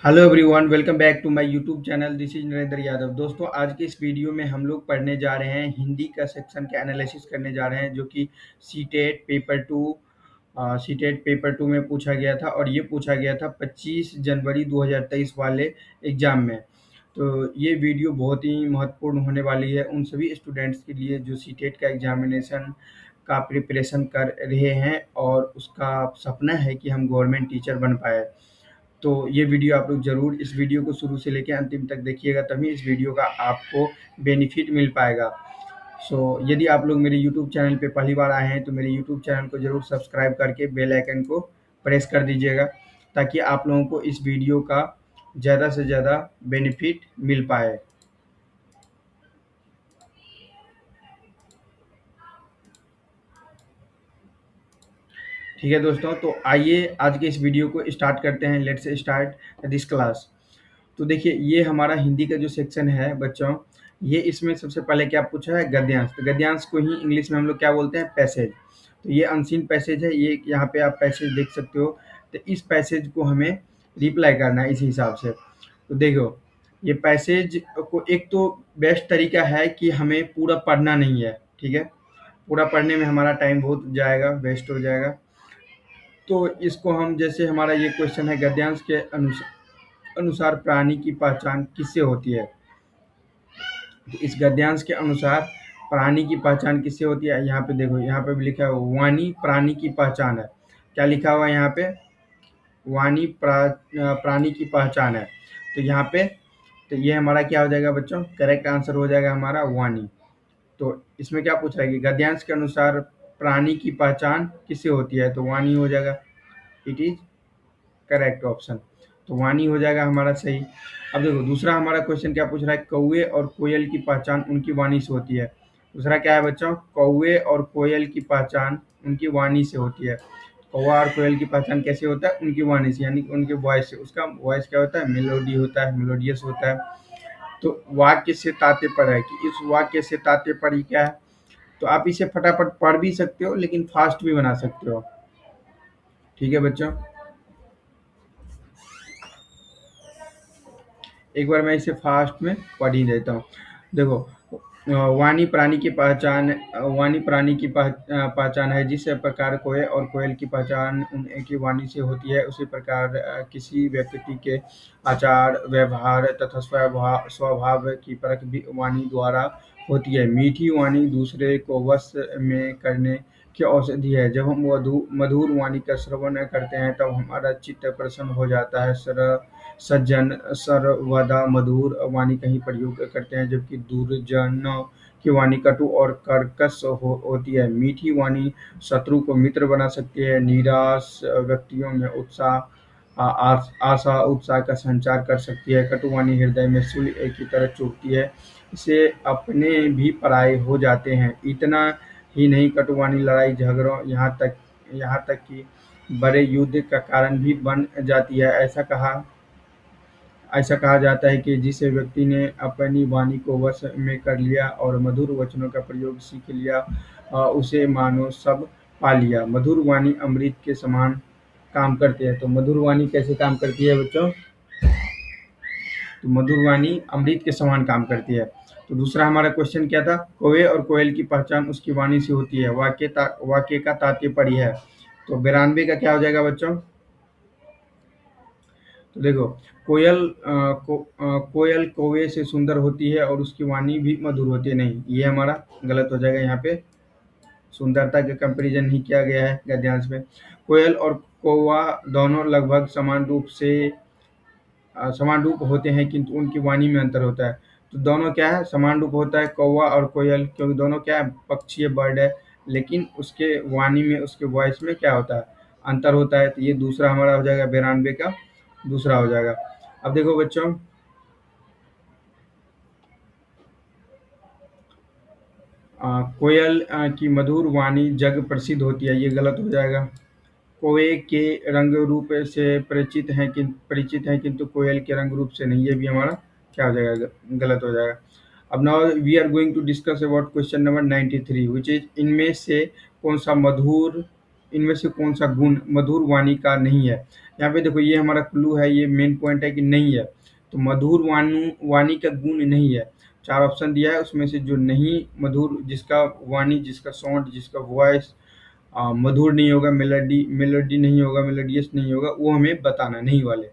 Hello everyone, welcome back to my YouTube channel. This is Narendra Yadav. दोस्तों, आज के इस वीडियो में हम लोग पढ़ने जा रहे हैं हिंदी का सेक्शन का एनालिसिस करने जा रहे हैं, जो कि CTET paper two CTET paper two में पूछा गया था और ये पूछा गया था 25 जनवरी 2023 वाले एग्ज़ाम में। तो ये वीडियो बहुत ही महत्वपूर्ण होने वाली है उन सभी स्टूडेंट्स के लिए जो सीटेट का एग्जामिनेशन का प्रिपरेशन कर रहे हैं और उसका सपना है कि हम गवर्नमेंट टीचर बन पाए। तो ये वीडियो आप लोग ज़रूर इस वीडियो को शुरू से लेके अंतिम तक देखिएगा, तभी इस वीडियो का आपको बेनिफिट मिल पाएगा। यदि आप लोग मेरे यूट्यूब चैनल पे पहली बार आए हैं तो मेरे यूट्यूब चैनल को ज़रूर सब्सक्राइब करके बेल आइकन को प्रेस कर दीजिएगा, ताकि आप लोगों को इस वीडियो का ज़्यादा से ज़्यादा बेनिफिट मिल पाए। ठीक है दोस्तों, तो आइए आज के इस वीडियो को स्टार्ट करते हैं। Let's start this class. तो देखिए, ये हमारा हिंदी का जो सेक्शन है बच्चों, ये इसमें सबसे पहले क्या पूछा है, गद्यांश। तो गद्यांश को ही इंग्लिश में हम लोग क्या बोलते हैं, पैसेज। तो ये अनसीन पैसेज है, ये यहाँ पे आप पैसेज देख सकते हो। तो इस पैसेज को हमें रिप्लाई करना है इस हिसाब से। तो देखो, ये पैसेज को एक तो बेस्ट तरीका है कि हमें पूरा पढ़ना नहीं है, ठीक है। पूरा पढ़ने में हमारा टाइम बहुत जाएगा, वेस्ट हो जाएगा। तो इसको हम, जैसे हमारा ये क्वेश्चन है, गद्यांश के अनुसार प्राणी की पहचान किससे होती है। तो इस गद्यांश के अनुसार प्राणी की पहचान किससे होती है, यहाँ पे देखो, यहाँ पे भी लिखा है वाणी प्राणी की पहचान है। क्या लिखा हुआ है यहाँ पे, वाणी प्राणी की पहचान है। तो यहाँ पे, तो ये हमारा क्या हो जाएगा बच्चों, करेक्ट आंसर हो जाएगा हमारा वाणी। तो इसमें क्या पूछ रहा है कि गद्यांश के अनुसार प्राणी की पहचान किससे होती है, तो वाणी हो जाएगा। It is correct option. तो वाणी हो जाएगा हमारा सही। अब देखो, दूसरा हमारा क्वेश्चन क्या पूछ रहा है, कौवे और कोयल की पहचान उनकी वाणी से होती है। दूसरा क्या है बच्चों, कौवे और कोयल की पहचान उनकी वाणी से होती है। कौवा और कोयल की पहचान कैसे होता है, उनकी वाणी से, यानी कि उनके वॉइस से। उसका वॉइस क्या होता है, मेलोडी होता है, मेलोडियस होता है। तो वाक्य से तात्पर्य है कि इस वाक्य से तात्पर्य क्या है। तो आप इसे फटाफट पढ़ भी सकते हो, लेकिन फास्ट भी बना सकते हो। ठीक है बच्चों, एक बार मैं इसे फास्ट में पढ़ ही देता हूँ। देखो, वाणी प्राणी की पहचान, वाणी प्राणी की पहचान है। जिस प्रकार कोयल और कोयल की पहचान उनकी वाणी से होती है, उसी प्रकार किसी व्यक्ति के आचार व्यवहार तथा स्वभाव स्वभाव की परख भी वाणी द्वारा होती है। मीठी वाणी दूसरे को वश में करने की औषधि है। जब हम मधुर वाणी का श्रवण करते हैं, तब हमारा चित्त प्रसन्न हो जाता है। सज्जन सर्वदा मधुर वाणी का ही प्रयोग करते हैं, जबकि दुर्जनों की वाणी कटु और कर्कश होती है। मीठी वाणी शत्रु को मित्र बना सकती है। निराश व्यक्तियों में आशा उत्साह का संचार कर सकती है। कटु वाणी हृदय में सूल की तरह चुभती है, इससे अपने भी पराये हो जाते हैं। इतना ही नहीं, कटु वाणी लड़ाई झगड़ों, यहाँ तक कि बड़े युद्ध का कारण भी बन जाती है। ऐसा कहा जाता है कि जिस व्यक्ति ने अपनी वाणी को वश में कर लिया और मधुर वचनों का प्रयोग सीख लिया, उसे मानो सब पा लिया। मधुर वाणी अमृत के समान काम करती है। तो मधुर वाणी कैसे काम करती है बच्चों, तो मधुर वाणी अमृत के समान काम करती है। तो दूसरा हमारा क्वेश्चन क्या था, कौवे और कोयल की पहचान उसकी वाणी से होती है। वाक्य का तात्पर्य है। तो 92 का क्या हो जाएगा बच्चों, तो देखो, कोयल कौवे से सुंदर होती है और उसकी वाणी भी मधुर होती है। नहीं, ये हमारा गलत हो जाएगा। यहाँ पे सुंदरता का कंपैरिजन नहीं किया गया है गद्यांश में। कोयल और कौवा दोनों लगभग समान रूप होते हैं, किंतु उनकी वाणी में अंतर होता है। तो दोनों क्या है, समान रूप होता है कौवा और कोयल, क्योंकि दोनों क्या है, पक्षीय बर्ड है। लेकिन उसके वाणी में, उसके वॉइस में क्या होता है, अंतर होता है। तो ये दूसरा हमारा हो जाएगा, 92 का दूसरा हो जाएगा। अब देखो बच्चों, कोयल की मधुर वाणी जग प्रसिद्ध होती है, ये गलत हो जाएगा। कौवे के रंग रूप से परिचित हैं, किंतु कोयल के रंग रूप से नहीं, ये भी हमारा क्या हो जाएगा, गलत हो जाएगा। अब now we are going to discuss about question number 93, which is, इनमें से कौन सा मधुर इनमें से कौन सा गुण मधुर वाणी का नहीं है? यहाँ पे देखो, ये हमारा क्लू है, ये मेन पॉइंट है कि नहीं है। तो मधुर वाणी का गुण नहीं है। 4 ऑप्शन दिया है, उसमें से जो नहीं मधुर, जिसका वाणी, जिसका साउंड, जिसका वॉइस मधुर नहीं होगा, मेलोडी मेलोडी नहीं होगा, मेलोडियस नहीं होगा, वो हमें बताना है, नहीं वाले।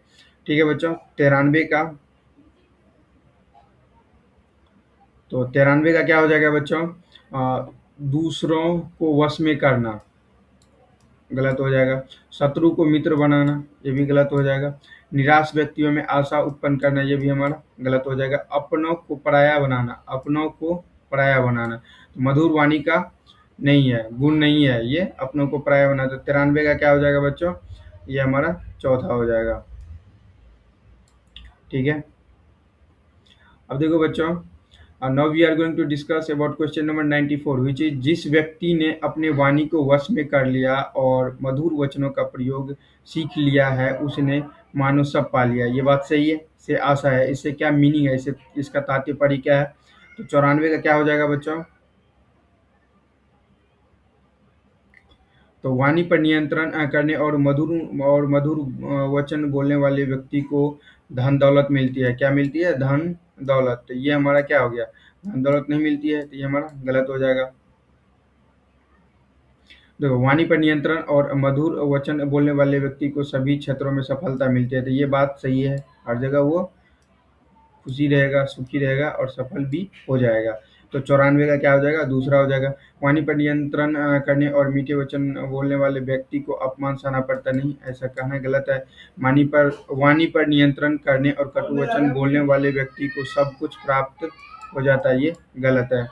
ठीक है बच्चों, 93 का, तो 93 का क्या हो जाएगा बच्चों? दूसरों को वश में करना, गलत हो जाएगा। शत्रु को मित्र बनाना, ये भी गलत हो जाएगा। निराश व्यक्तियों में आशा उत्पन्न करना, ये भी हमारा गलत हो जाएगा। अपनों को पराया बनाना, अपनों को पराया बनाना, तो मधुर वाणी का नहीं है, गुण नहीं है ये, अपनों को पराया बनाना। तो 93 का क्या हो जाएगा बच्चों? ये हमारा चौथा हो जाएगा। ठीक है, अब देखो बच्चों, now we are going to discuss about question number 94, which is, जिस व्यक्ति ने अपने वाणी को वश में कर लिया और मधुर वचनों का प्रयोग सीख लिया है, उसने मानो सब पा लिया। ये बात सही है, से आशा है। इससे क्या मीनिंग है, इससे इसका तात्पर्य क्या है? तो 94 का क्या हो जाएगा बच्चों? तो वाणी पर नियंत्रण करने और मधुर वचन बोलने वाले व्यक्ति को धन दौलत मिलती है। क्या मिलती है? धन दौलत। तो ये हमारा क्या हो गया? धन दौलत नहीं मिलती है, तो ये हमारा गलत हो जाएगा। देखो, वाणी पर नियंत्रण और मधुर वचन बोलने वाले व्यक्ति को सभी क्षेत्रों में सफलता मिलती है, तो ये बात सही है। हर जगह वो खुशी रहेगा, सुखी रहेगा और सफल भी हो जाएगा। तो 94 का क्या हो जाएगा? दूसरा हो जाएगा। वाणी पर नियंत्रण करने और मीठे वचन बोलने वाले व्यक्ति को अपमान सहना पड़ता नहीं, ऐसा कहना गलत है। वाणी पर नियंत्रण करने और कटु वचन बोलने वाले व्यक्ति को सब कुछ प्राप्त हो जाता है, ये गलत है।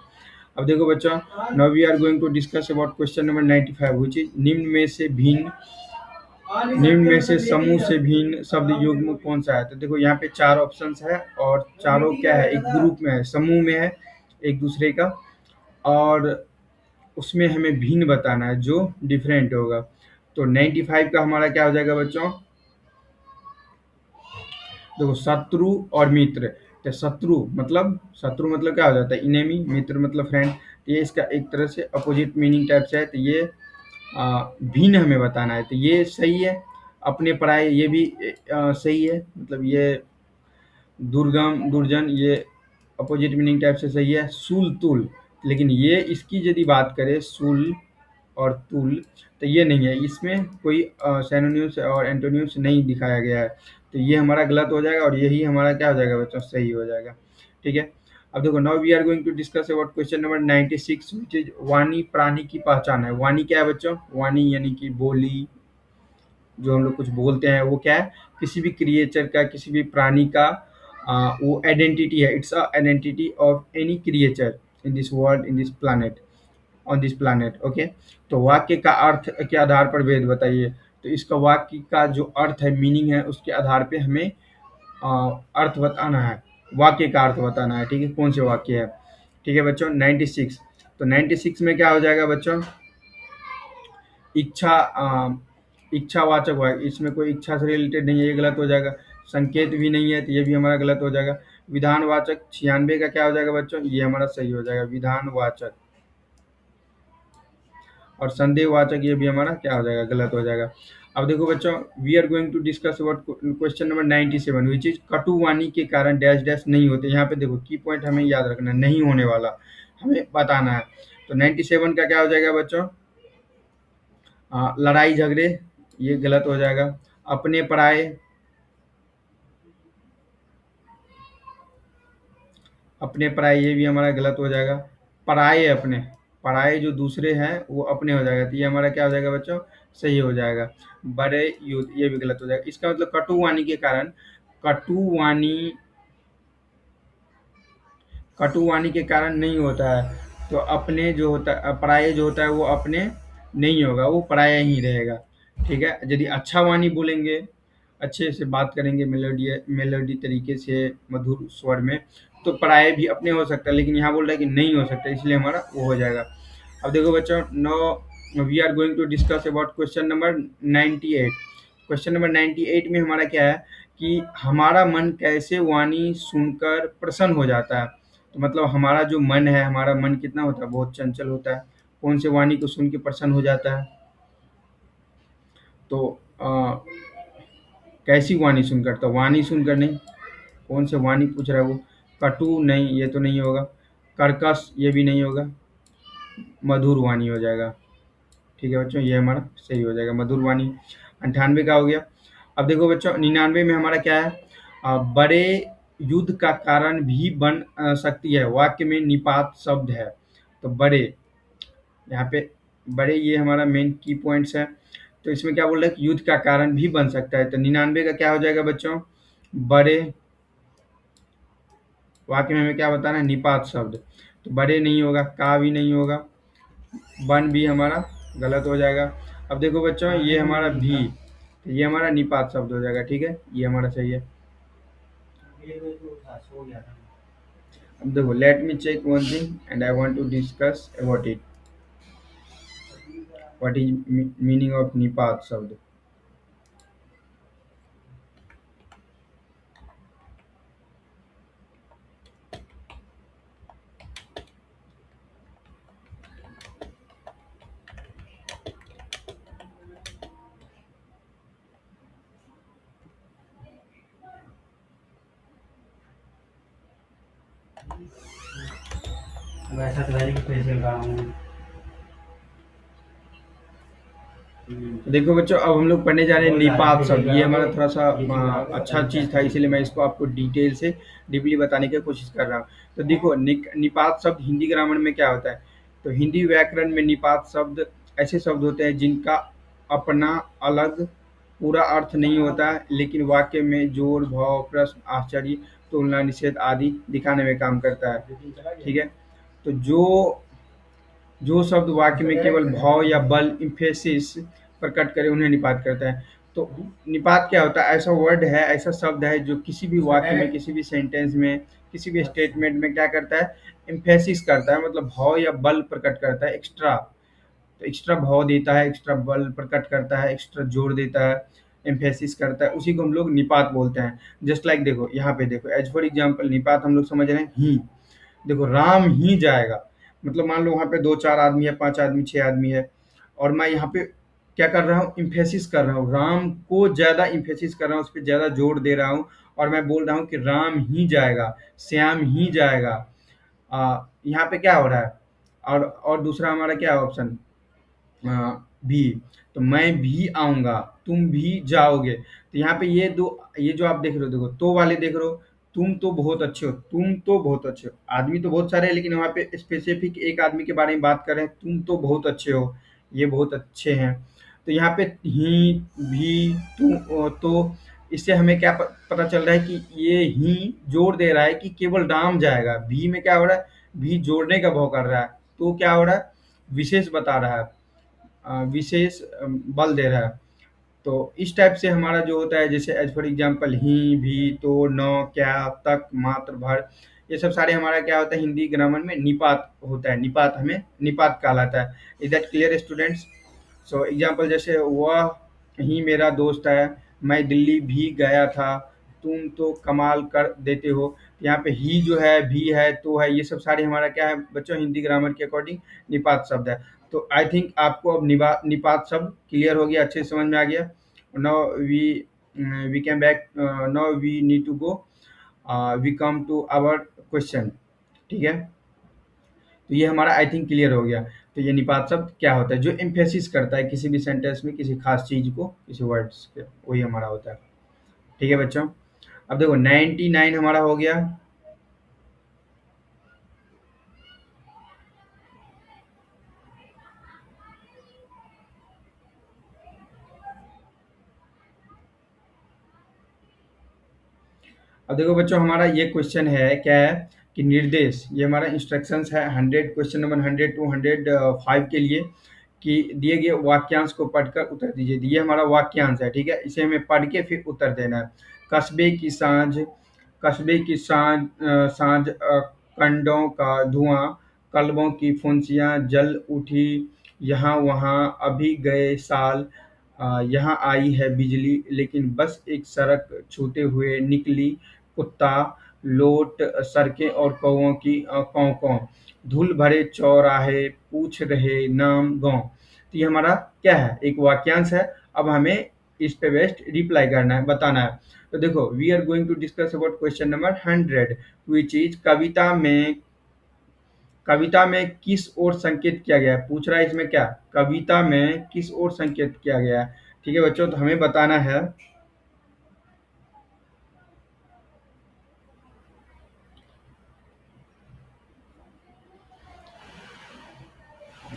अब देखो बच्चों, now we are going to discuss about question number 95, which is, निम्न में से समूह से भिन्न शब्द युग्म कौन सा है? तो देखो, यहाँ पे 4 ऑप्शंस है और चारों क्या है? एक ग्रुप में है, समूह में है एक दूसरे का, और उसमें हमें भिन्न बताना है जो डिफरेंट होगा। तो 95 का हमारा क्या हो जाएगा बच्चों? देखो, शत्रु और मित्र। तो शत्रु मतलब क्या हो जाता है? इनेमी। मित्र मतलब फ्रेंड। ये इसका एक तरह से अपोजिट मीनिंग टाइप से है, तो ये भिन्न हमें बताना है, तो ये सही है। अपने पराये, ये भी सही है, मतलब ये दुर्गम दुर्जन, ये अपोजिट मीनिंग टाइप से सही है। सूल तुल, लेकिन ये इसकी यदि बात करें, सूल और तुल, तो ये नहीं है, इसमें कोई सैनोनिम्स और एंटोनिम्स नहीं दिखाया गया है, तो ये हमारा गलत हो जाएगा और यही हमारा क्या हो जाएगा बच्चों? सही हो जाएगा। ठीक है, अब देखो, now we are going to discuss about question number 96, which is, वाणी प्राणी की पहचान है। वाणी क्या है बच्चों? वाणी यानी कि बोली, जो हम लोग कुछ बोलते हैं, वो क्या है? किसी भी क्रिएचर का, किसी भी प्राणी का वो आइडेंटिटी है। It's a identity of any creature in this world, in this planet, on this planet. Okay, तो वाक्य का अर्थ के आधार पर वेद बताइए। तो इसका वाक्य का जो अर्थ है, मीनिंग है, उसके आधार पे हमें अर्थ बताना है, वाक्य का अर्थ बताना है। ठीक है, कौन से वाक्य है? ठीक है बच्चों, 96, तो 96 में क्या हो जाएगा बच्चों? इच्छा, इच्छावाचक वाक्य, इसमें कोई इच्छा से रिलेटेड नहीं है, ये गलत हो जाएगा। संकेत भी नहीं है, तो ये भी हमारा गलत हो जाएगा। विधानवाचक, 96 का क्या हो जाएगा बच्चों? ये हमारा सही हो जाएगा, विधानवाचक। और संदेहवाचक, ये भी हमारा क्या हो जाएगा? गलत हो जाएगा। अब देखो बच्चों, we are going to discuss about question number 97, which is, कटुवाणी के कारण डैश डैश नहीं होते। यहाँ पे देखो, की पॉइंट हमें याद रखना है, नहीं होने वाला हमें बताना है। तो 97 का क्या हो जाएगा बच्चों? लड़ाई झगड़े, ये गलत हो जाएगा। अपने पराये, अपने पराये, ये भी हमारा गलत हो जाएगा। पराये अपने, पराये जो दूसरे हैं वो अपने हो जाएगा, तो ये हमारा क्या हो जाएगा बच्चों? सही हो जाएगा। बड़े युद्ध, ये भी गलत हो जाएगा। इसका मतलब कटुवाणी के कारण, कटुवाणी कटुवाणी के कारण नहीं होता है। तो अपने जो होता है, पराये जो होता है, वो अपने नहीं होगा, वो पराया ही रहेगा। ठीक है, यदि अच्छा वाणी बोलेंगे, अच्छे से बात करेंगे, मेलोडी मेलोडी तरीके से, मधुर स्वर में, तो पराये भी अपने हो सकता है, लेकिन यहाँ बोल रहा है कि नहीं हो सकता, इसलिए हमारा वो हो जाएगा। अब देखो बच्चों, no we are going to discuss about question number 98। Question number 98 में हमारा क्या है कि हमारा मन कैसे वाणी सुनकर प्रसन्न हो जाता है। तो मतलब हमारा जो मन है, हमारा मन कितना होता है? बहुत चंचल होता है। कौन से वाणी को सुन के प्रसन्न हो जाता है? तो कैसी वाणी सुनकर, तो वाणी सुनकर नहीं, कौन से वाणी पूछ रहा है वो, कटु नहीं, ये तो नहीं होगा, कर्कश ये भी नहीं होगा, मधुर वाणी हो जाएगा। ठीक है बच्चों, ये हमारा सही हो जाएगा, मधुर वाणी। 98 का हो गया। अब देखो बच्चों 99 में हमारा क्या है, बड़े युद्ध का कारण भी बन सकती है, वाक्य में निपात शब्द है। तो बड़े, यहाँ पे बड़े, ये हमारा मेन की पॉइंट्स है। तो इसमें क्या बोल रहा है कि युद्ध का कारण भी बन सकता है। तो 99 का क्या हो जाएगा बच्चों, बड़े, वाक्य में हमें क्या बताना है, निपात शब्द। तो बड़े नहीं होगा, का भी नहीं होगा, वन भी हमारा गलत हो जाएगा। अब देखो बच्चों ये हमारा भी, तो ये हमारा निपात शब्द हो जाएगा। ठीक है, ये हमारा सही है। अब देखो let me check one thing and I want to discuss about it, what is meaning of निपात शब्द। वैसा तो है कि पैसे लगा हूँ। देखो बच्चों अब हम लोग पढ़ने जा रहे हैं निपात शब्द। ये हमारा थोड़ा सा अच्छा चीज था, इसीलिए मैं इसको आपको डिटेल से डीपली बताने की कोशिश कर रहा हूँ। तो देखो निपात शब्द हिंदी ग्रामर में क्या होता है, तो हिंदी व्याकरण में निपात शब्द ऐसे शब्द होते हैं जिनका अपना अलग पूरा अर्थ नहीं होता है, लेकिन वाक्य में जोड़, भाव, प्रश्न, आश्चर्य, तुलना, निषेध आदि दिखाने में काम करता है। ठीक है, तो जो शब्द वाक्य में केवल भाव या बल, इम्फेसिस प्रकट करे उन्हें निपात करता है। तो निपात क्या होता है, ऐसा वर्ड है, ऐसा शब्द है जो किसी भी वाक्य में, किसी भी सेंटेंस में, किसी भी स्टेटमेंट में क्या करता है, इम्फेसिस करता है, मतलब भाव या बल प्रकट करता है, एक्स्ट्रा। तो एक्स्ट्रा भाव देता है, एक्स्ट्रा बल प्रकट करता है, एक्स्ट्रा जोर देता है, एम्फेसिस करता है, उसी को हम लोग निपात बोलते हैं। जस्ट लाइक देखो यहाँ पे देखो, एज फॉर एग्जाम्पल निपात हम लोग समझ रहे हैं ही। देखो राम ही जाएगा, मतलब मान लो वहाँ पे 2-4 आदमी है, 5 आदमी, 6 आदमी है, और मैं यहाँ पे क्या कर रहा हूँ, इम्फेसिस कर रहा हूँ, राम को ज़्यादा इम्फेसिस कर रहा हूँ, उस पर ज़्यादा जोर दे रहा हूँ, और मैं बोल रहा हूँ कि राम ही जाएगा, श्याम ही जाएगा। यहाँ पे क्या हो रहा है, और दूसरा हमारा क्या ऑप्शन, भी, तो मैं भी आऊँगा, तुम भी जाओगे। तो यहाँ पे ये दो, ये जो आप देख रहे हो, देखो तो वाले देख रहे हो, तुम तो बहुत अच्छे हो, तुम तो बहुत अच्छे हो, आदमी तो बहुत सारे हैं, लेकिन वहाँ पे स्पेसिफिक एक आदमी के बारे में बात कर रहे हैं, तुम तो बहुत अच्छे हो, ये बहुत अच्छे हैं। तो यहाँ पे ही, भी, तुम, तो इससे हमें क्या पता चल रहा है कि ये ही जोड़ दे रहा है कि केवल राम जाएगा। भी में क्या हो रहा है, भी जोड़ने का भाव कर रहा है, तो क्या हो रहा है, विशेष बता रहा है, विशेष बल दे रहा है। तो इस टाइप से हमारा जो होता है, जैसे एज फॉर एग्जांपल ही, भी, तो, न, क्या, तक, मात्र, भर, ये सब सारे हमारा क्या होता है, हिंदी ग्रामर में निपात होता है, निपात हमें निपात कहलाता है। Is that clear students? So example जैसे वह ही मेरा दोस्त है, मैं दिल्ली भी गया था, तुम तो कमाल कर देते हो। यहाँ पे ही जो है, भी है, तो है, ये सब सारे हमारा क्या है बच्चों, हिंदी ग्रामर के अकॉर्डिंग निपात शब्द है। तो आई थिंक आपको अब निपात शब्द क्लियर हो गया, अच्छे से समझ में आ गया। Now we came back, now we need to go, we come to our question. ठीक है, तो ये हमारा आई थिंक क्लियर हो गया। तो ये निपात शब्द क्या होता है, जो एम्फेसिस करता है किसी भी सेंटेंस में किसी खास चीज को, किसी वर्ड्स के, वही हमारा होता है। ठीक है बच्चों, अब देखो 99 हमारा हो गया। अब देखो बच्चों हमारा ये क्वेश्चन है, क्या है कि निर्देश, ये हमारा इंस्ट्रक्शंस है 100, क्वेश्चन नंबर 100 टू 105 के लिए, कि दिए गए वाक्यांश को पढ़कर उत्तर दीजिए। ये हमारा वाक्यांश है, ठीक है, इसे हमें पढ़ के फिर उत्तर देना है। कस्बे की सांझ, कस्बे की सांझ, कंडों का धुआं, कल्बों की फुंसियाँ जल उठी, यहाँ वहाँ अभी गए साल, यहाँ आई है बिजली, लेकिन बस एक सड़क छूते हुए निकली, कुत्ता, लोट, सड़कें और कौओं की कौं कौं, धूल भरे चौराहे, पूछ रहे नाम गाँव। तो ये हमारा क्या है, एक वाक्यांश है, अब हमें इस पे बेस्ट रिप्लाई करना है, बताना है। तो देखो, we are going to discuss about question number 100, which is कविता में किस ओर संकेत किया गया है? पूछ रहा है इसमें क्या, कविता में किस ओर संकेत किया गया है। ठीक है बच्चों, तो हमें बताना है।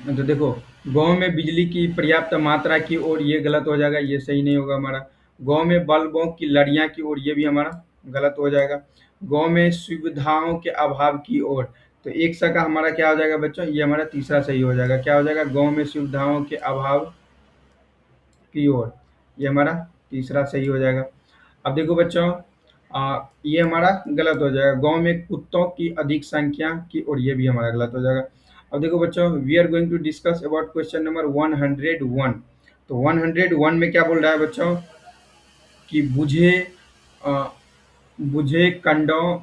तो देखो, गांव में बिजली की पर्याप्त मात्रा की ओर, ये गलत हो जाएगा, ये सही नहीं होगा हमारा। गांव में बल्बों की लड़ियां की ओर, ये भी हमारा गलत हो जाएगा। गांव में सुविधाओं के अभाव की ओर, तो एक सा का हमारा क्या हो जाएगा बच्चों, ये हमारा तीसरा सही हो जाएगा। क्या हो जाएगा, गांव में सुविधाओं के अभाव की ओर, ये हमारा तीसरा सही हो जाएगा। अब देखो बच्चों, ये हमारा गलत हो जाएगा, गांव में कुत्तों की अधिक संख्या की ओर, ये भी हमारा गलत हो जाएगा। अब देखो बच्चों, we are going to discuss about question number 101। तो 101 में क्या बोल रहा है बच्चों, कि अ, बुझे कंडों,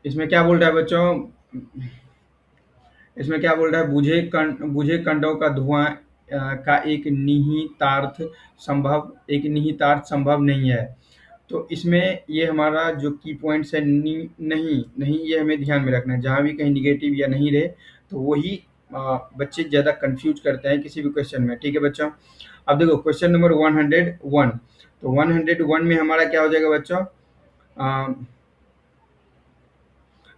इसमें क्या बोल रहा है बच्चों, इसमें क्या बोल रहा है, बुझे कंडों का धुआं का एक निहितार्थ संभव नहीं है। तो इसमें ये हमारा जो की पॉइंट्स है, नहीं नहीं, ये हमें ध्यान में रखना है। जहाँ भी कहीं निगेटिव या नहीं रहे, तो वही बच्चे ज़्यादा कंफ्यूज करते हैं किसी भी क्वेश्चन में। ठीक है बच्चों, अब देखो क्वेश्चन नंबर 101। तो 101 में हमारा क्या हो जाएगा बच्चों, अ,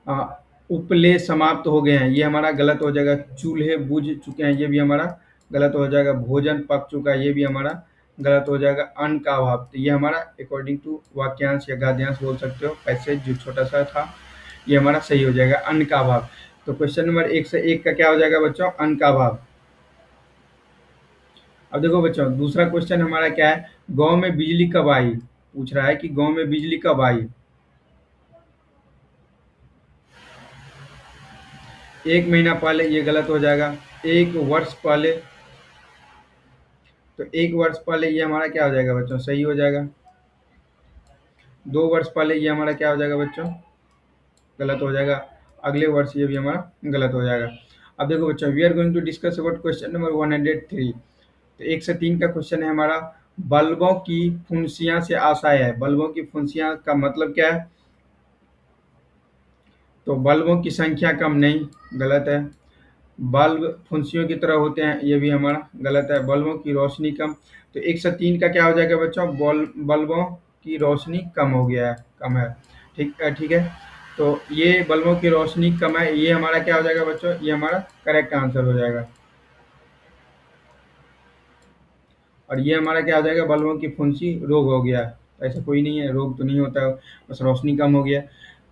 अ, उपले समाप्त हो गए हैं, ये हमारा गलत हो जाएगा। चूल्हे बुझ चुके हैं, ये भी हमारा गलत हो जाएगा। भोजन पक चुका है, ये भी हमारा गलत हो जाएगा। अन्न का अभाव, तो ये हमारा अकॉर्डिंग टू वाक्यांश या गद्यांश बोल सकते हो, पैसेज जो छोटा सा था, ये हमारा सही हो जाएगा, अन्न का अभाव। तो क्वेश्चन नंबर 1 से 1 का क्या हो जाएगा बच्चों, अन्न का अभाव। अब देखो बच्चों, दूसरा क्वेश्चन हमारा क्या है, गांव में बिजली कब आई? पूछ रहा है कि गांव में बिजली कब आई। 1 महीना पहले, ये गलत हो जाएगा। 1 वर्ष पहले, तो 1 वर्ष पहले ये हमारा क्या हो जाएगा बच्चों, सही हो जाएगा। 2 वर्ष पहले ये हमारा क्या हो जाएगा बच्चों, गलत हो जाएगा। अगले वर्ष ये भी हमारा गलत हो जाएगा। अब देखो बच्चों, we are going to discuss about question number 103। तो 1 से 3 का क्वेश्चन है हमारा, बल्बों की फुंसियां से आशय है। बल्बों की फुंसियां का मतलब क्या है, तो बल्बों की संख्या कम नहीं, गलत है। बल्ब फुंसियों की तरह होते हैं, ये भी हमारा गलत है। बल्बों की रोशनी कम, तो 1 से 3 का क्या हो जाएगा बच्चों, बल्बों की रोशनी कम हो गया है, कम है। ठीक है। तो ये बल्बों की रोशनी कम है, ये हमारा क्या हो जाएगा बच्चों, ये हमारा करेक्ट आंसर हो जाएगा। और ये हमारा क्या हो जाएगा, बल्बों की फुंसी रोग हो गया। तो ऐसा कोई नहीं है, रोग तो नहीं होता है, बस रोशनी कम हो गया।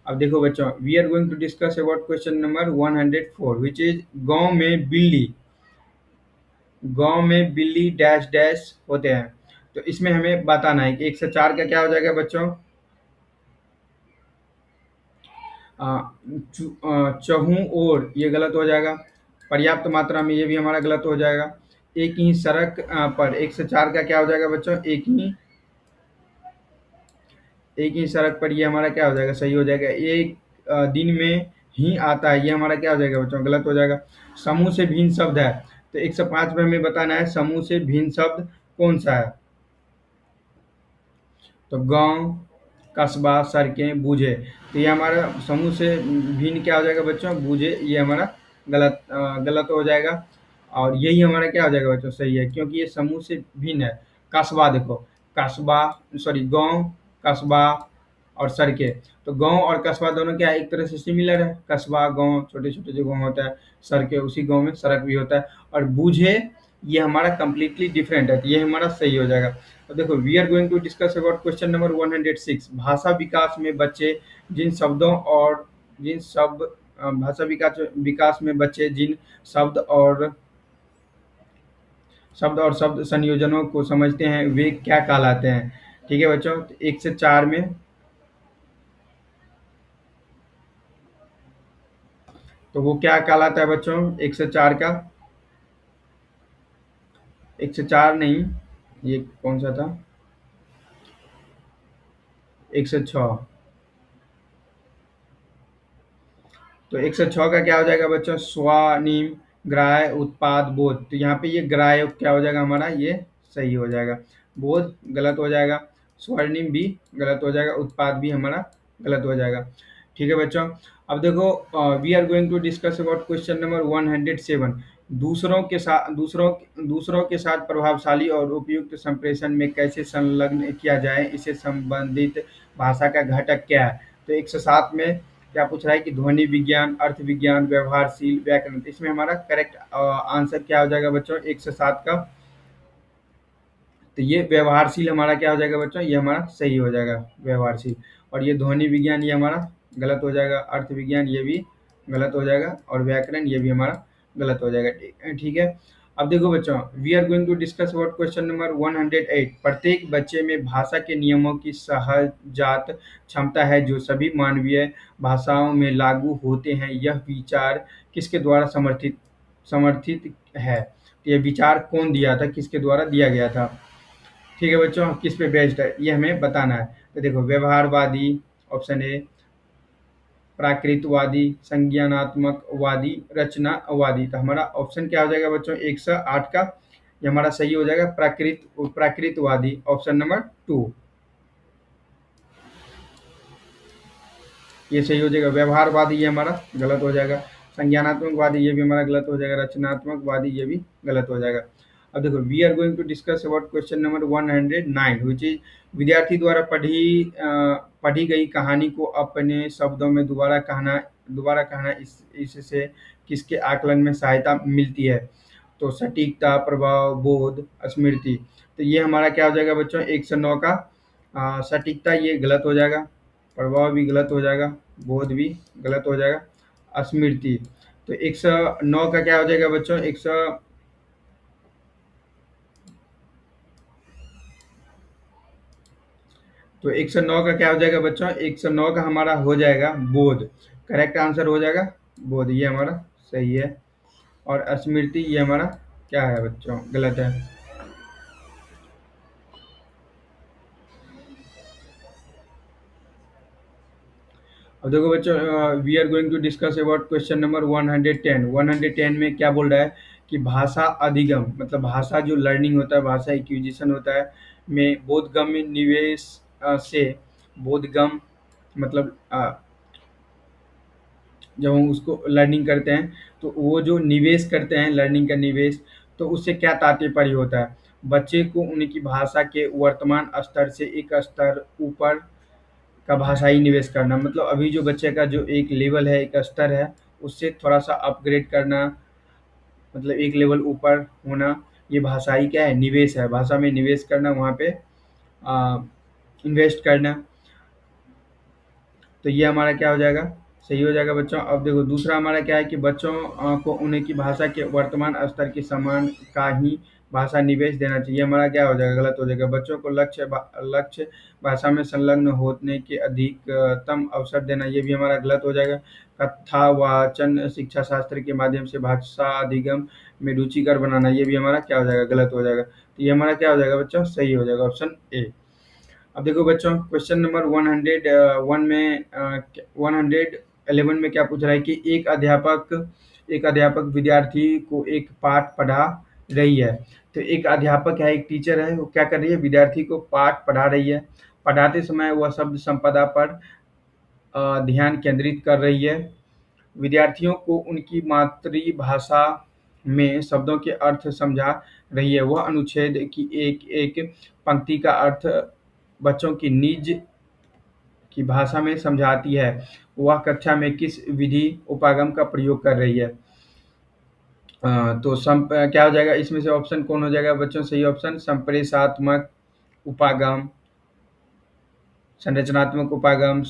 अब देखो बच्चों, we are going to discuss about question number 104, which is गांव में बिल्ली डैश डैश होते हैं। तो इसमें हमें बताना है कि 1 से 4 का क्या हो जाएगा बच्चों, चहु और, ये गलत हो जाएगा। पर्याप्त मात्रा में, ये भी हमारा गलत हो जाएगा। एक ही सड़क पर, 1 से 4 का क्या हो जाएगा बच्चों, एक ही सड़क पर, ये हमारा क्या हो जाएगा, सही हो जाएगा। एक दिन में ही आता है, ये हमारा क्या हो जाएगा बच्चों, गलत हो जाएगा। समूह से भिन्न शब्द है, तो 1 से 5 में हमें बताना है समूह से भिन्न शब्द कौन सा है। तो गांव, कस्बा, सड़कें, बूझे, तो ये हमारा समूह से भिन्न क्या हो जाएगा बच्चों, बूझे, ये हमारा गलत हो जाएगा। और यही हमारा क्या हो जाएगा बच्चों, सही है, क्योंकि ये समूह से भिन्न है। कस्बा देखो, कस्बा, सॉरी, गांव, कस्बा और सड़कें, तो गांव और कस्बा दोनों क्या है, एक तरह से सिमिलर है। कस्बा गांव, छोटे छोटे जो गांव होता है, सड़कें, उसी गांव में सड़क भी होता है। और बूझे, ये हमारा कंप्लीटली डिफरेंट है, तो ये हमारा सही हो जाएगा। तो देखो, we are going to discuss about question number 106, भाषा विकास में बच्चे जिन शब्दों और जिन शब्द भाषा विकास में बच्चे जिन शब्द और शब्द संयोजनों को समझते हैं, वे क्या कहलाते हैं। ठीक है बच्चों, तो 1 से 4 में, तो वो क्या कहलाता है बच्चों, 1 से 4 का, 1 से 4 नहीं, ये कौन सा था, 1 से 6। तो 106 का क्या हो जाएगा बच्चों? स्वनिम, ग्राह्य, उत्पाद, बोध। तो यहाँ पे ये ग्राह्य क्या हो जाएगा हमारा? ये सही हो जाएगा। बोध गलत हो जाएगा, स्वर्णिम भी गलत हो जाएगा, उत्पाद भी हमारा गलत हो जाएगा। ठीक है बच्चों। अब देखो, we are going to discuss about question number 107। दूसरों के साथ प्रभावशाली और उपयुक्त संप्रेषण में कैसे संलग्न किया जाए, इसे संबंधित भाषा का घटक क्या है? तो 107 में क्या पूछ रहा है कि ध्वनि विज्ञान, अर्थ विज्ञान, व्यवहारशील, व्याकरण। तो इसमें हमारा करेक्ट आंसर क्या हो जाएगा बच्चों 107 का? तो ये व्यवहारशील हमारा क्या हो जाएगा बच्चों? ये हमारा सही हो जाएगा व्यवहारशील। और ये ध्वनि विज्ञान ये हमारा गलत हो जाएगा, अर्थ विज्ञान ये भी गलत हो जाएगा, और व्याकरण ये भी हमारा गलत हो जाएगा। ठीक है। अब देखो बच्चों, we are going to discuss about question number 108। प्रत्येक बच्चे में भाषा के नियमों की सहजात क्षमता है जो सभी मानवीय भाषाओं में लागू होते हैं। यह विचार किसके द्वारा समर्थित है? तो ये विचार कौन दिया था, किसके द्वारा दिया गया था? ठीक है बच्चों, किस पे बेस्ड है ये हमें बताना है। तो देखो, व्यवहारवादी ऑप्शन ए, प्राकृतवादी, संज्ञानात्मकवादी, रचनावादी। तो हमारा ऑप्शन क्या हो जाएगा बच्चों 108 का? ये हमारा सही हो जाएगा प्राकृतवादी, ऑप्शन नंबर 2। ये सही हो जाएगा। व्यवहारवादी ये हमारा गलत हो जाएगा। संज्ञानात्मकवादी ये भी हमारा गलत हो जाएगा। रचनात्मकवादी ये भी गलत हो जाएगा। अब देखो, we are going to discuss about question number 109 which is विद्यार्थी द्वारा पढ़ी गई कहानी को अपने शब्दों में दोबारा कहना इससे किसके आकलन में सहायता मिलती है? तो सटीकता, प्रभाव, बोध, स्मृति। तो ये हमारा क्या हो जाएगा बच्चों 109 का? सटीकता ये गलत हो जाएगा, प्रभाव भी गलत हो जाएगा, बोध भी गलत हो जाएगा, स्मृति। तो 109 का क्या हो जाएगा बच्चों? 109 का क्या हो जाएगा बच्चों? 109 का हमारा हो जाएगा बोध। करेक्ट आंसर हो जाएगा बोध, ये हमारा सही है। और स्मृति ये हमारा क्या है बच्चों? गलत है। अब देखो बच्चों, we are going to discuss about question number 110। 110 में क्या बोल रहा है कि भाषा अधिगम, मतलब भाषा जो लर्निंग होता है, भाषा एक्विजिशन होता है, में बोधगम्य निवेश से बोधगम मतलब जब हम उसको लर्निंग करते हैं तो वो जो निवेश करते हैं, लर्निंग का निवेश, तो उससे क्या तात्पर्य होता है? बच्चे को उनकी भाषा के वर्तमान स्तर से एक स्तर ऊपर का भाषाई निवेश करना। मतलब अभी जो बच्चे का जो एक लेवल है, एक स्तर है, उससे थोड़ा सा अपग्रेड करना, मतलब एक लेवल ऊपर होना, ये भाषाई क्या है? निवेश है। भाषा में निवेश करना, वहाँ पे इन्वेस्ट करना। तो ये हमारा क्या हो जाएगा? सही हो जाएगा बच्चों। अब देखो, दूसरा हमारा क्या है कि बच्चों को उनकी भाषा के वर्तमान स्तर के समान का ही भाषा निवेश देना चाहिए। हमारा क्या हो जाएगा? गलत हो जाएगा। बच्चों को लक्ष्य भाषा में संलग्न होने के अधिकतम अवसर देना, ये भी हमारा गलत हो जाएगा। कथा वाचन शिक्षा शास्त्र के माध्यम से भाषा अधिगम में रुचिकर बनाना, ये भी हमारा क्या हो जाएगा? गलत हो जाएगा। तो ये हमारा क्या हो जाएगा बच्चों? सही हो जाएगा, ऑप्शन ए। अब देखो बच्चों, क्वेश्चन नंबर 101 में 111 में क्या पूछ रहा है कि एक अध्यापक विद्यार्थी को एक पाठ पढ़ा रही है। तो एक अध्यापक है, एक टीचर है, वो क्या कर रही है? विद्यार्थी को पाठ पढ़ा रही है। पढ़ाते समय वह शब्द संपदा पर ध्यान केंद्रित कर रही है। विद्यार्थियों को उनकी मातृभाषा में शब्दों के अर्थ समझा रही है। वह अनुच्छेद की एक एक पंक्ति का अर्थ बच्चों की निज की भाषा में समझाती है। वह कक्षा में किस विधि उपागम का प्रयोग कर रही है? तो क्या हो जाएगा इसमें से? ऑप्शन कौन हो जाएगा बच्चों? सही ऑप्शन संप्रेषात्मक उपागम, संरचनात्मक उपागम,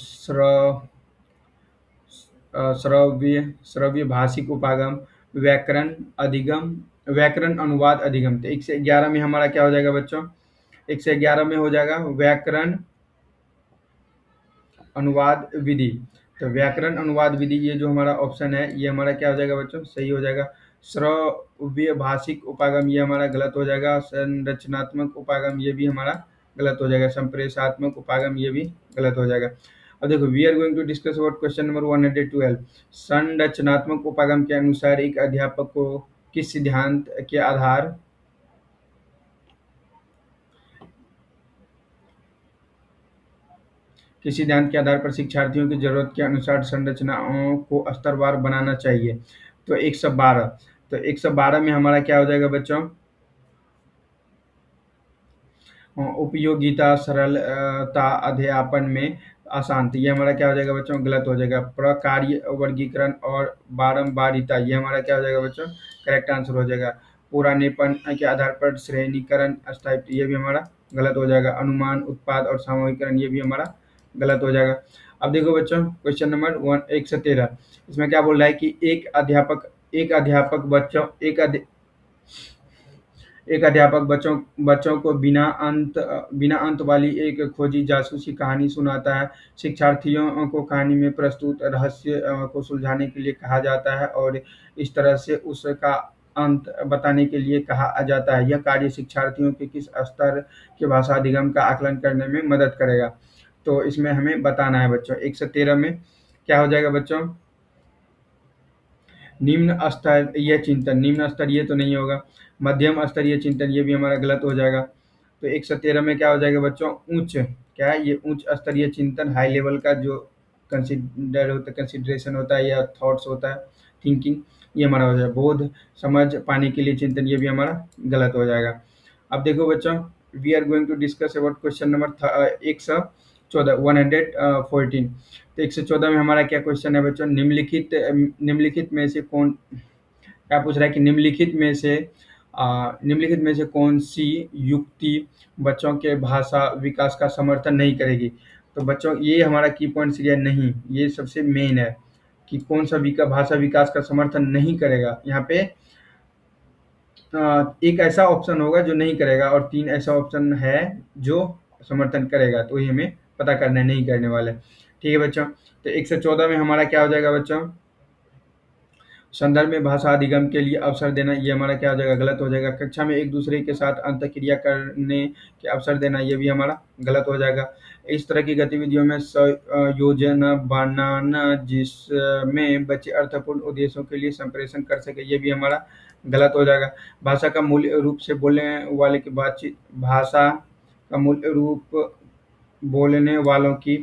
श्रव्य भाषिक उपागम, व्याकरण अधिगम, व्याकरण अनुवाद अधिगम। तो 111 में हमारा क्या हो जाएगा बच्चों? 111 में हो जाएगा व्याकरण अनुवाद विधि। तो व्याकरण अनुवाद विधि ये जो हमारा ऑप्शन है, ये हमारा क्या हो जाएगा बच्चों? सही हो जाएगा। श्रव्य भाषिक उपागम ये हमारा गलत हो जाएगा। संरचनात्मक उपागम ये भी हमारा गलत हो जाएगा। संप्रेषात्मक उपागम ये भी गलत हो जाएगा। अब देखो we are going to discuss about question number 112। संरचनात्मक उपागम के अनुसार एक अध्यापक को किस सिद्धांत के आधार पर शिक्षार्थियों की जरूरत के अनुसार संरचनाओं को स्तरवार बनाना चाहिए। तो 112, तो 112 में हमारा क्या हो जाएगा बच्चों? उपयोगिता, सरलता, अध्यापन में आसान। तो ये हमारा क्या हो जाएगा बच्चों? गलत हो जाएगा। प्रकार्य, वर्गीकरण और बारंबारिता, ये हमारा क्या हो जाएगा बच्चों? करेक्ट आंसर हो जाएगा। पुरानेपन के आधार पर श्रेणीकरण, स्थायित्व, ये भी हमारा गलत हो जाएगा। अनुमान, उत्पाद और सामूहिकरण, ये भी हमारा गलत हो जाएगा। अब देखो बच्चों क्वेश्चन नंबर 113, इसमें क्या बोल रहा है कि एक अध्यापक बच्चों बच्चों को बिना अंत वाली एक खोजी जासूसी कहानी सुनाता है। शिक्षार्थियों को कहानी में प्रस्तुत रहस्य को सुलझाने के लिए कहा जाता है और इस तरह से उसका अंत बताने के लिए कहा जाता है। यह कार्य शिक्षार्थियों के किस स्तर के भाषा अधिगम का आकलन करने में मदद करेगा? तो इसमें हमें बताना है बच्चों। 113 में क्या हो जाएगा बच्चों? निम्न स्तरीय चिंतन, निम्न स्तरीय तो नहीं होगा। मध्यम स्तरीय चिंतन, ये भी हमारा गलत हो जाएगा। तो 113 में क्या हो जाएगा बच्चों? उच्च, क्या है ये? उच्च स्तरीय चिंतन, हाई लेवल का जो कंसिडरेशन होता है या थॉट्स होता है, थिंकिंग, ये हमारा हो जाएगा। बोध, समझ पाने के लिए चिंतन, ये भी हमारा गलत हो जाएगा। अब देखो बच्चों we are going to discuss about question number 114, 114। तो 114 में हमारा क्या क्वेश्चन है बच्चों? निम्नलिखित में से कौन, क्या पूछ रहा है कि निम्नलिखित में से कौन सी युक्ति बच्चों के भाषा विकास का समर्थन नहीं करेगी? तो बच्चों ये हमारा की पॉइंट है, नहीं, ये सबसे मेन है कि कौन सा भाषा विकास का समर्थन नहीं करेगा। यहाँ पे एक ऐसा ऑप्शन होगा जो नहीं करेगा और 3 ऐसा ऑप्शन है जो समर्थन करेगा। तो ये हमें पता करना है, नहीं करने वाले। ठीक है बच्चों, तो 114 में हमारा क्या हो जाएगा बच्चों? संदर्भ में भाषा अधिगम के लिए अवसर देना, ये हमारा क्या हो जाएगा? गलत हो जाएगा। कक्षा में एक दूसरे के साथ अंतःक्रिया करने के अवसर देना, ये भी हमारा गलत हो जाएगा। इस तरह की गतिविधियों में योजना बनाना जिसमें बच्चे अर्थपूर्ण उद्देश्यों के लिए संप्रेषण कर सके, ये भी हमारा गलत हो जाएगा। भाषा का मूल रूप से बोलने वाले की बातचीत, भाषा का मूल रूप बोलने वालों की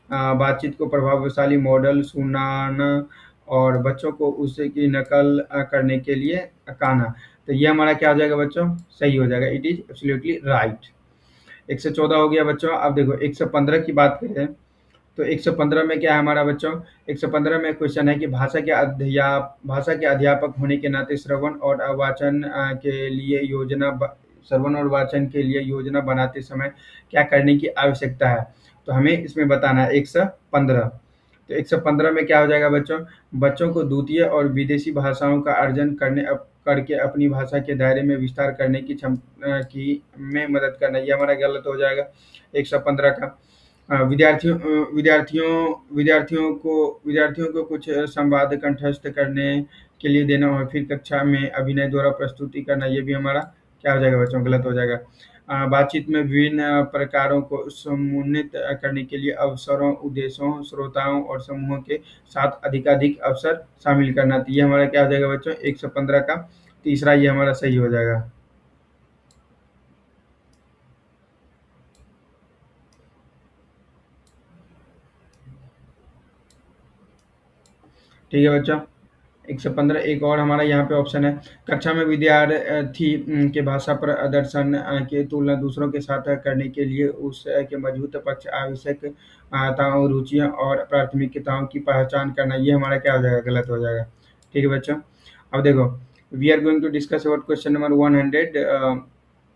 बातचीत को प्रभावशाली मॉडल सुनाना और बच्चों को उसे की नकल करने के लिए कहना। तो ये हमारा क्या हो जाएगा बच्चों? सही हो जाएगा। It is absolutely right. 114 हो गया बच्चों। अब देखो 115 की बात करें तो 115 में क्या है हमारा बच्चों? 115 में क्वेश्चन है कि भाषा के अध्यापक होने के नाते श्रवण और वाचन के लिए योजना बनाते समय क्या करने की आवश्यकता है? तो हमें इसमें बताना है 115। तो 115 में क्या हो जाएगा बच्चों? बच्चों को द्वितीय और विदेशी भाषाओं का अर्जन करके अपनी भाषा के दायरे में विस्तार करने की क्षमता की में मदद करना, ये हमारा गलत हो जाएगा 115 का। विद्यार्थियों को कुछ संवाद कंठस्थ करने के लिए देना और फिर कक्षा में अभिनय द्वारा प्रस्तुति करना, ये भी हमारा क्या हो जाएगा बच्चों? गलत हो जाएगा। बातचीत में विभिन्न प्रकारों को समन्वित करने के लिए अवसरों, उद्देश्यों, श्रोताओं और समूहों के साथ अधिकाधिक अवसर शामिल करना, तो ये हमारा क्या हो जाएगा बच्चों? 115 का तीसरा, ये हमारा सही हो जाएगा। ठीक है बच्चों, 115 एक और हमारा यहाँ पे ऑप्शन है। कक्षा में विद्यार्थी के भाषा प्रदर्शन के तुलना दूसरों के साथ करने के लिए उसके मजबूत पक्ष, आवश्यकताओं, रुचियाँ और प्राथमिकताओं की पहचान करना, ये हमारा क्या हो जाएगा? गलत हो जाएगा। ठीक है बच्चों, अब देखो we are going to discuss about question number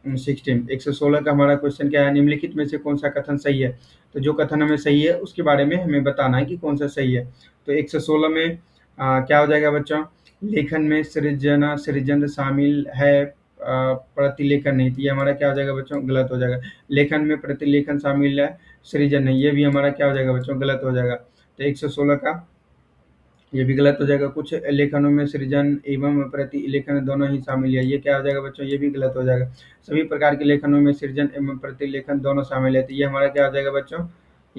116। 116 का हमारा क्वेश्चन क्या है? निम्नलिखित में से कौन सा कथन सही है? तो जो कथन हमें सही है उसके बारे में हमें बताना है कि कौन सा सही है। तो 116 में क्या हो जाएगा बच्चों? लेखन में सृजन शामिल है, प्रतिलेखन नहीं, तो ये हमारा क्या हो जाएगा बच्चों? गलत हो जाएगा। लेखन में प्रतिलेखन शामिल है, सृजन नहीं, ये भी हमारा क्या हो जाएगा बच्चों? गलत हो जाएगा। तो 116 का ये भी गलत हो जाएगा। कुछ लेखनों में सृजन एवं प्रतिलेखन दोनों ही शामिल है, ये क्या हो जाएगा बच्चों? ये भी गलत हो जाएगा। सभी प्रकार के लेखनों में सृजन एवं प्रतिलेखन दोनों शामिल है, तो ये हमारा क्या हो जाएगा बच्चों?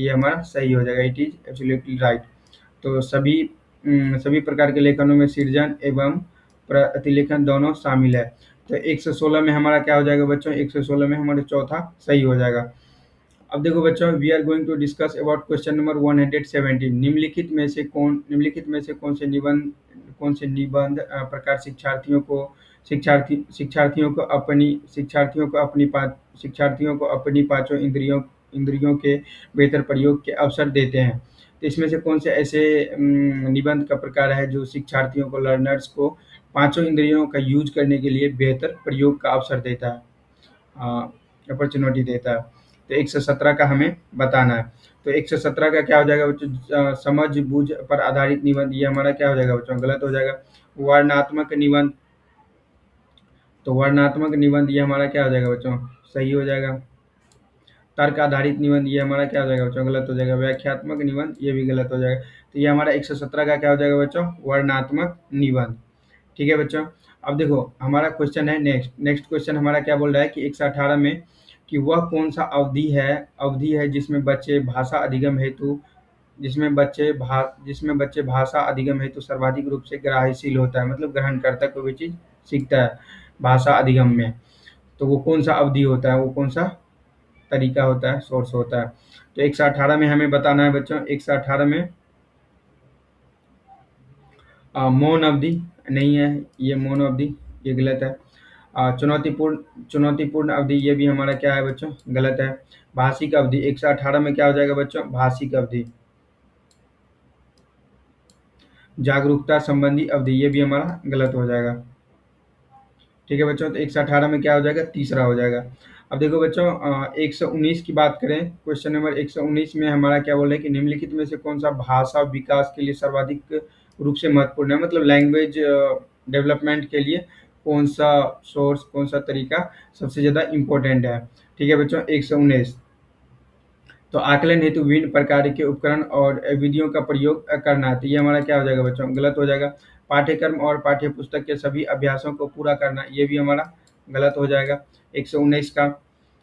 ये हमारा सही हो जाएगा, इट इज़ एब्सोल्युटली राइट। तो सभी प्रकार के लेखनों में सृजन एवं प्रतिलेखन दोनों शामिल है। तो 116 में हमारा क्या हो जाएगा बच्चों, 116 में हमारा चौथा सही हो जाएगा। अब देखो बच्चों, we are going to discuss about question number 117। निम्नलिखित में से निबंध प्रकार शिक्षार्थियों को अपनी पांचों इंद्रियों के बेहतर प्रयोग के अवसर देते हैं। तो इसमें से कौन से ऐसे निबंध का प्रकार है जो शिक्षार्थियों को लर्नर्स को पांचों इंद्रियों का यूज करने के लिए बेहतर प्रयोग का अवसर देता है, अपॉर्चुनिटी देता है। तो 117 का हमें बताना है। तो 117 का क्या हो जाएगा बच्चों, समझ बूझ पर आधारित निबंध, ये हमारा क्या हो जाएगा बच्चों, गलत हो जाएगा। वर्णात्मक निबंध, तो वर्णात्मक निबंध ये हमारा क्या हो जाएगा बच्चों, सही हो जाएगा। तर्क आधारित निबंध ये हमारा क्या हो जाएगा बच्चों, गलत हो जाएगा। व्याख्यात्मक निबंध ये भी गलत हो जाएगा। तो ये हमारा 117 का क्या हो जाएगा बच्चों, वर्णात्मक निबंध। ठीक है बच्चों। अब देखो हमारा क्वेश्चन है नेक्स्ट क्वेश्चन हमारा क्या बोल रहा है कि 118 में कि वह कौन सा अवधि है जिसमें बच्चे भाषा अधिगम हेतु सर्वाधिक रूप से ग्राह्यशील होता है, मतलब ग्रहण करता है, कोई भी चीज सीखता है भाषा अधिगम में। तो वो कौन सा अवधि होता है, वो कौन सा तरीका होता है, सोर्स होता है। तो 118 में हमें बताना है बच्चों, 118 में मौन अवधि नहीं है, ये मौन अवधि ये गलत है। चुनौतीपूर्ण अवधि ये भी हमारा क्या है बच्चों, गलत है। भाषिक अवधि 118 में क्या हो जाएगा बच्चों, भाषिक अवधि। जागरूकता संबंधी अवधि ये भी हमारा गलत हो जाएगा। ठीक है बच्चों। तो 118 में क्या हो जाएगा, तीसरा हो जाएगा। अब देखो बच्चों 119 की बात करें, क्वेश्चन नंबर 119 में हमारा क्या बोल रहा है कि निम्नलिखित में से कौन सा भाषा विकास के लिए सर्वाधिक रूप से महत्वपूर्ण है, मतलब लैंग्वेज डेवलपमेंट के लिए कौन सा सोर्स, कौन सा तरीका सबसे ज़्यादा इम्पोर्टेंट है। ठीक है बच्चों। 119, तो आकलन हेतु विभिन्न प्रकार के उपकरण और विधियों का प्रयोग करना है। तो ये हमारा क्या हो जाएगा बच्चों, गलत हो जाएगा। पाठ्यक्रम और पाठ्य पुस्तक के सभी अभ्यासों को पूरा करना, ये भी हमारा गलत हो जाएगा 119 का।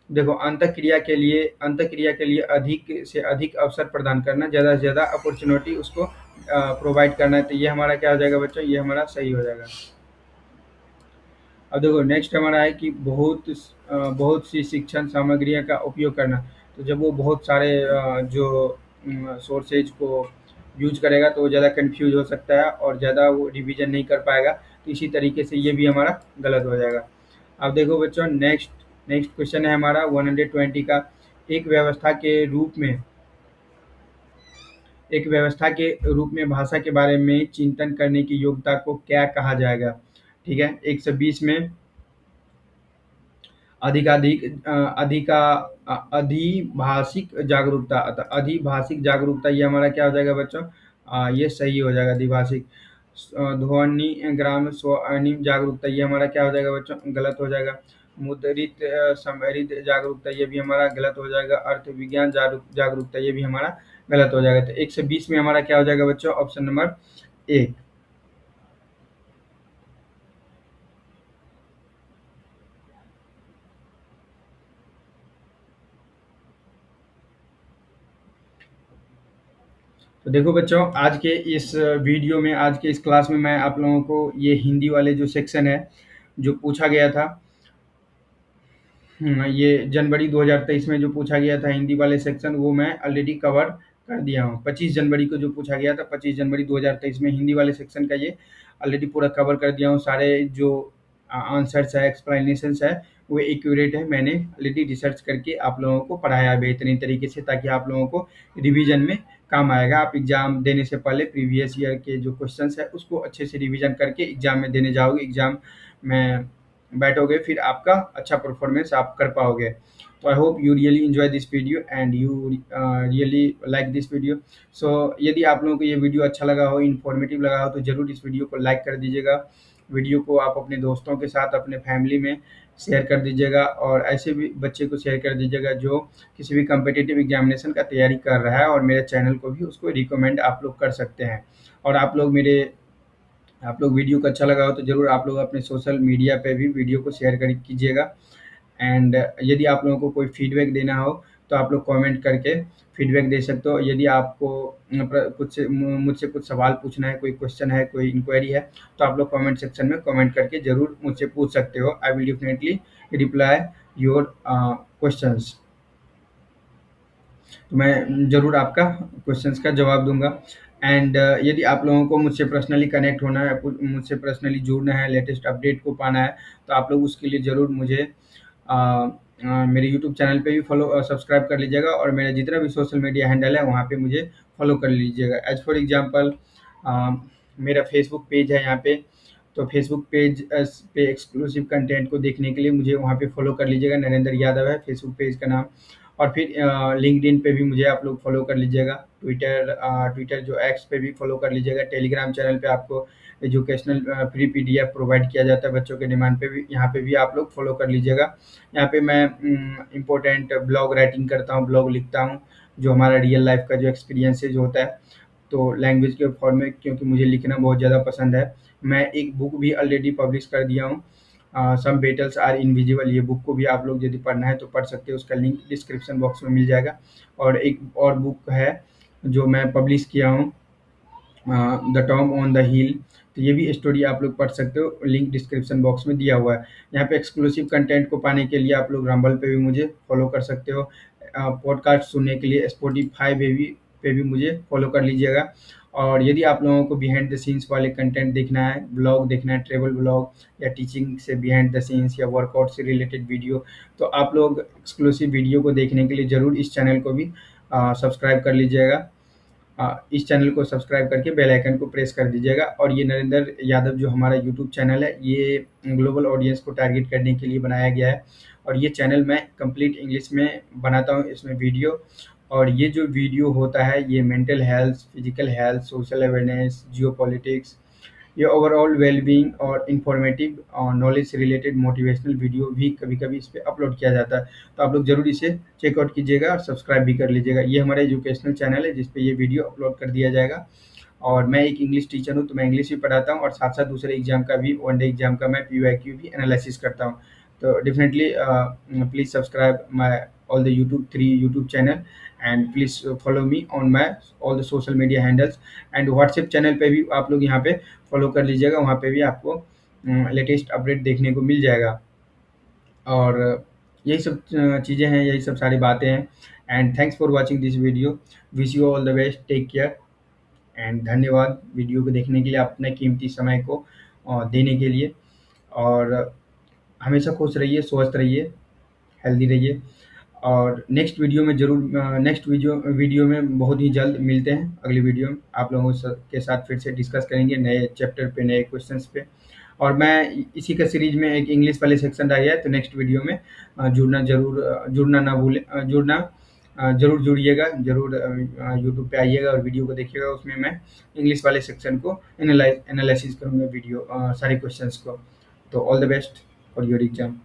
देखो अंतःक्रिया के लिए अधिक से अधिक अवसर प्रदान करना, ज़्यादा से ज़्यादा अपॉर्चुनिटी उसको प्रोवाइड करना है। तो ये हमारा क्या हो जाएगा बच्चों, ये हमारा सही हो जाएगा। अब देखो नेक्स्ट हमारा है कि बहुत सी शिक्षण सामग्रियों का उपयोग करना। तो जब वो बहुत सारे जो सोर्सेज को यूज करेगा तो वो ज़्यादा कंफ्यूज हो सकता है और ज़्यादा वो रिवीजन नहीं कर पाएगा। तो इसी तरीके से ये भी हमारा गलत हो जाएगा। अब देखो बच्चों नेक्स्ट नेक्स्ट क्वेश्चन है हमारा 120 का। एक व्यवस्था के रूप में एक व्यवस्था के रूप में भाषा के बारे में चिंतन करने की योग्यता को क्या कहा जाएगा। ठीक है। 120 में अधिकाधिक अधिका अधिभाषिक जागरूकता, अतः अधिभाषिक जागरूकता ये हमारा क्या हो जाएगा बच्चों, ये सही हो जाएगा। अधिभाषिक ध्वनि ग्राम स्वर्णिम जागरूकता ये हमारा क्या हो जाएगा बच्चों, गलत हो जाएगा। मुद्रित संभरित जागरूकता ये भी हमारा गलत हो जाएगा। अर्थ विज्ञान जागरूकता ये भी हमारा गलत हो जाएगा। तो 120 में हमारा क्या हो जाएगा बच्चों, ऑप्शन नंबर ए। तो देखो बच्चों आज के इस क्लास में मैं आप लोगों को ये हिंदी वाले जो सेक्शन है जो पूछा गया था, ये जनवरी 2023 में जो पूछा गया था हिंदी वाले सेक्शन, वो मैं ऑलरेडी कवर कर दिया हूँ। 25 जनवरी को जो पूछा गया था, 25 जनवरी 2023 में हिंदी वाले सेक्शन का ये ऑलरेडी पूरा कवर कर दिया हूँ। सारे जो आंसर्स है, एक्सप्लेनेशंस है, वो एक्यूरेट है। मैंने ऑलरेडी रिसर्च करके आप लोगों को पढ़ाया है बेहतरीन तरीके से, ताकि आप लोगों को रिवीजन में काम आएगा। आप एग्ज़ाम देने से पहले प्रीवियस ईयर के जो क्वेश्चंस है उसको अच्छे से रिवीजन करके एग्ज़ाम में देने जाओगे, एग्ज़ाम में बैठोगे, फिर आपका अच्छा परफॉर्मेंस आप कर पाओगे। तो I hope you really enjoy this video and you really like this video. So यदि आप लोगों को ये वीडियो अच्छा लगा हो, इन्फॉर्मेटिव लगा हो, तो ज़रूर इस वीडियो को लाइक कर दीजिएगा। वीडियो को आप अपने दोस्तों के साथ, अपने फैमिली में शेयर कर दीजिएगा, और ऐसे भी बच्चे को शेयर कर दीजिएगा जो किसी भी कम्पिटिटिव एग्जामिनेशन का तैयारी कर रहा है, और मेरे चैनल को भी उसको रिकमेंड आप लोग कर सकते हैं। और आप लोग वीडियो को अच्छा लगा हो तो ज़रूर आप लोग अपने सोशल मीडिया पे भी वीडियो को शेयर कर कीजिएगा। एंड यदि आप लोगों को कोई फीडबैक देना हो तो आप लोग कमेंट करके फीडबैक दे सकते हो। यदि आपको कुछ मुझसे कुछ सवाल पूछना है, कोई क्वेश्चन है, कोई इंक्वायरी है, तो आप लोग कमेंट सेक्शन में कमेंट करके ज़रूर मुझसे पूछ सकते हो। I will definitely reply your questions. तो मैं ज़रूर आपका क्वेश्चंस का जवाब दूँगा। एंड यदि आप लोगों को मुझसे पर्सनली कनेक्ट होना है, मुझसे पर्सनली जुड़ना है, लेटेस्ट अपडेट को पाना है, तो आप लोग उसके लिए ज़रूर मुझे मेरे यूट्यूब चैनल पे भी सब्सक्राइब कर लीजिएगा, और मेरा जितना भी सोशल मीडिया हैंडल है वहाँ पे मुझे फॉलो कर लीजिएगा। एज फॉर एग्जांपल मेरा फेसबुक पेज है यहाँ पे, तो फेसबुक पेज पे एक्सक्लूसिव कंटेंट को देखने के लिए मुझे वहाँ पे फॉलो कर लीजिएगा। नरेंद्र यादव है फेसबुक पेज का नाम। और फिर लिंक्डइन पे भी मुझे आप लोग फॉलो कर लीजिएगा। ट्विटर जो एक्स पे भी फॉलो कर लीजिएगा। टेलीग्राम चैनल पे आपको एजुकेशनल फ्री पीडीएफ प्रोवाइड किया जाता है बच्चों के डिमांड पे भी, यहाँ पे भी आप लोग फॉलो कर लीजिएगा। यहाँ पे मैं इम्पोर्टेंट ब्लॉग राइटिंग करता हूँ, ब्लॉग लिखता हूँ, जो हमारा रियल लाइफ का जो एक्सपीरियंसेज होता है, तो लैंग्वेज के फॉर्म में, क्योंकि मुझे लिखना बहुत ज़्यादा पसंद है। मैं एक बुक भी ऑलरेडी पब्लिश कर दिया हूँ, सम बेटल्स आर इनविजिबल। ये बुक को भी आप लोग यदि पढ़ना है तो पढ़ सकते हो, उसका लिंक डिस्क्रिप्शन बॉक्स में मिल जाएगा। और एक और बुक है जो मैं पब्लिश किया हूँ, द टॉम ऑन द हिल, तो ये भी स्टोरी आप लोग पढ़ सकते हो, लिंक डिस्क्रिप्शन बॉक्स में दिया हुआ है। यहाँ पे एक्सक्लूसिव कंटेंट को पाने के लिए आप लोग रंबल पे भी मुझे फॉलो कर सकते हो। पॉडकास्ट सुनने के लिए स्पॉटिफाई पे भी मुझे फॉलो कर लीजिएगा। और यदि आप लोगों को बिहाइंड द सीन्स वाले कंटेंट देखना है, ब्लॉग देखना है, ट्रेवल ब्लॉग या टीचिंग से बिहाइंड द सीन्स या वर्कआउट से रिलेटेड वीडियो, तो आप लोग एक्सक्लूसिव वीडियो को देखने के लिए ज़रूर इस चैनल को भी सब्सक्राइब कर लीजिएगा। इस चैनल को सब्सक्राइब करके बेल आइकन को प्रेस कर दीजिएगा। और ये नरेंद्र यादव जो हमारा यूट्यूब चैनल है, ये ग्लोबल ऑडियंस को टारगेट करने के लिए बनाया गया है। और ये चैनल मैं कंप्लीट इंग्लिश में बनाता हूँ इसमें वीडियो। और ये जो वीडियो होता है, ये mental health, physical health, social awareness, जियो पॉलिटिक्स, ये ओवरऑल वेलबींग और इन्फॉर्मेटिव और नॉलेज से रिलेटेड मोटिवेशनल वीडियो भी कभी-कभी इस पे अपलोड किया जाता है। तो आप लोग ज़रूर इसे चेकआउट कीजिएगा और सब्सक्राइब भी कर लीजिएगा। ये हमारा एजुकेशनल चैनल है जिस पे ये वीडियो अपलोड कर दिया जाएगा। और मैं एक इंग्लिश टीचर हूँ, तो मैं इंग्लिश भी पढ़ाता हूँ, और साथ-साथ दूसरे एग्ज़ाम का भी, वन डे एग्ज़ाम का मैं पीवाईक्यू भी एनालिसिस करता हूँ। तो definitely please subscribe my all the YouTube channel, and please follow me on my all the social media handles. And WhatsApp channel पे भी आप लोग यहाँ पे फॉलो कर लीजिएगा, वहाँ पे भी आपको लेटेस्ट अपडेट देखने को मिल जाएगा। और यही सब चीज़ें हैं, यही सब सारी बातें हैं। And thanks for watching this video. Wish you all the best, take care, and धन्यवाद वीडियो को देखने के लिए, अपने कीमती समय को देने के लिए। और हमेशा खुश रहिए, स्वस्थ रहिए, हेल्दी रहिए। और नेक्स्ट वीडियो में बहुत ही जल्द मिलते हैं। अगली वीडियो में आप लोगों के साथ फिर से डिस्कस करेंगे नए चैप्टर पे, नए क्वेश्चंस पे। और मैं इसी का सीरीज में एक इंग्लिश वाले सेक्शन रह गया है, तो नेक्स्ट वीडियो में जुड़ना ना भूलें, ज़रूर जुड़िएगा, ज़रूर यूट्यूब पे आइएगा और वीडियो को देखिएगा। उसमें मैं इंग्लिश वाले सेक्शन को एनालिसिस करूँगा, वीडियो सारे क्वेश्चंस को। तो all the best for your exam.